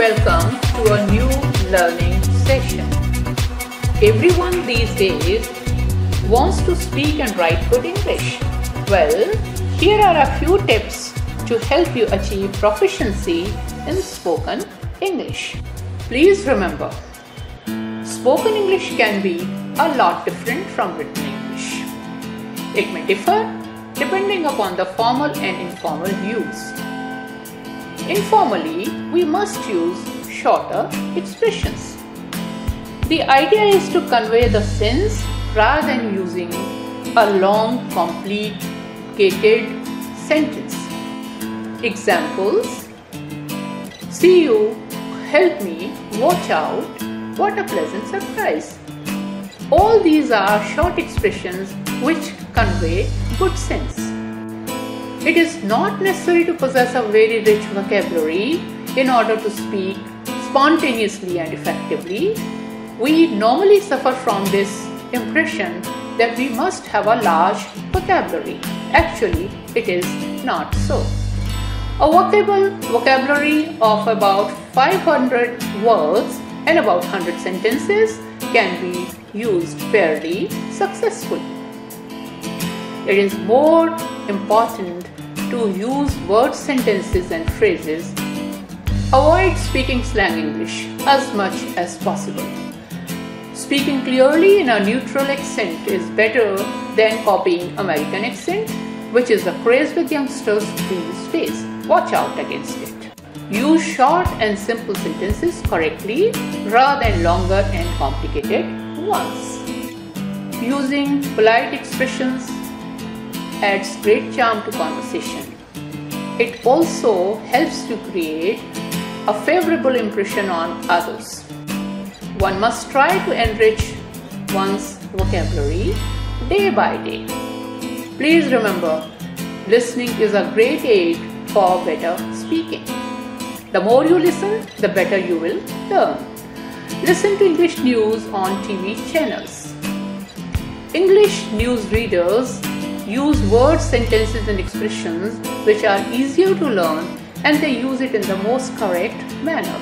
welcome to a new learning session. Everyone these days wants to speak and write good English. Well, here are a few tips to help you achieve proficiency in spoken English. Please remember, spoken English can be a lot different from written English. It may differ depending upon the formal and informal use. Informally, we must use shorter expressions. The idea is to convey the sense rather than using a long, complicated sentence. Examples: see you, help me, watch out, what a pleasant surprise. All these are short expressions which convey good sense. It is not necessary to possess a very rich vocabulary in order to speak spontaneously and effectively. We normally suffer from this impression that we must have a large vocabulary. Actually, it is not so. A vocabulary of about 500 words and about 100 sentences can be used fairly successfully. It is more important to use word sentences and phrases. Avoid speaking slang English as much as possible. Speaking clearly in a neutral accent is better than copying American accent, which is the craze with youngsters these days. Watch out against it. Use short and simple sentences correctly rather than longer and complicated ones. Using polite expressions adds great charm to conversation. It also helps to create a favorable impression on others. One must try to enrich one's vocabulary day by day. Please remember, listening is a great aid for better speaking. The more you listen, the better you will learn. Listen to English news on TV channels. English news readers use words, sentences and expressions which are easier to learn, and they use it in the most correct manner.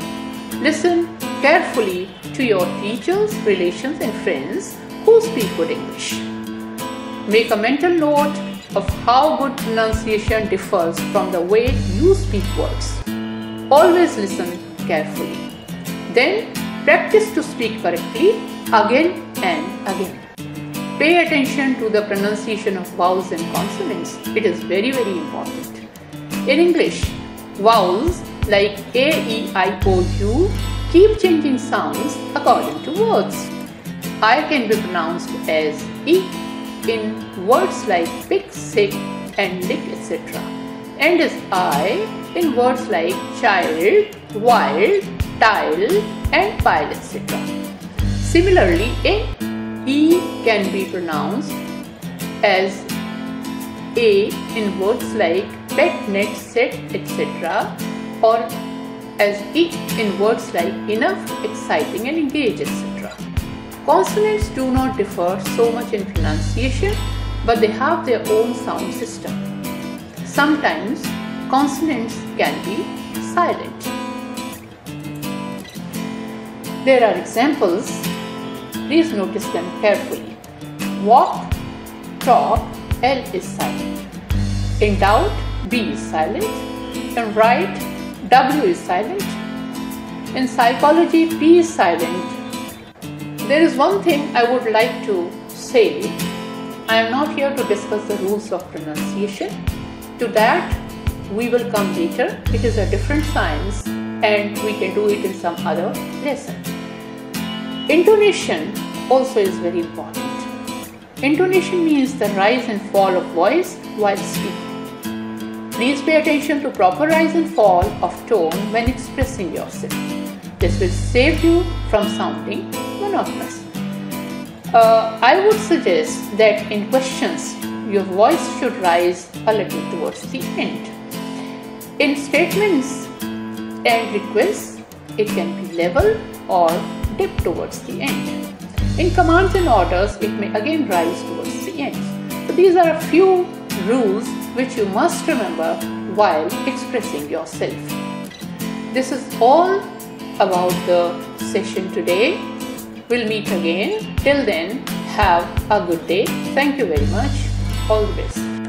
Listen carefully to your teachers, relations and friends who speak good English. Make a mental note of how good pronunciation differs from the way you speak words. Always listen carefully. Then practice to speak correctly again and again. Pay attention to the pronunciation of vowels and consonants. It is very, very important. In English, vowels like A, E, I, O, U keep changing sounds according to words. I can be pronounced as E in words like pick, sick and lick, etc. and as I in words like child, wild, tile and pile, etc. Similarly, E can be pronounced as A in words like pet, net, set, etc. or as E in words like enough, exciting and engage, etc. Consonants do not differ so much in pronunciation, but they have their own sound system. Sometimes consonants can be silent. There are examples. Please notice them carefully. Walk, talk, L is silent. In doubt, B is silent. In write, W is silent. In psychology, P is silent. There is one thing I would like to say. I am not here to discuss the rules of pronunciation. To that, we will come later. It is a different science and we can do it in some other lesson. Intonation also is very important. Intonation means the rise and fall of voice while speaking. Please pay attention to proper rise and fall of tone when expressing yourself. This will save you from sounding monotonous. I would suggest that in questions, your voice should rise a little towards the end. In statements and requests, it can be level or dip towards the end. In commands and orders, it may again rise towards the end. So these are a few rules which you must remember while expressing yourself. This is all about the session today. We'll meet again. Till then, have a good day. Thank you very much. All the best.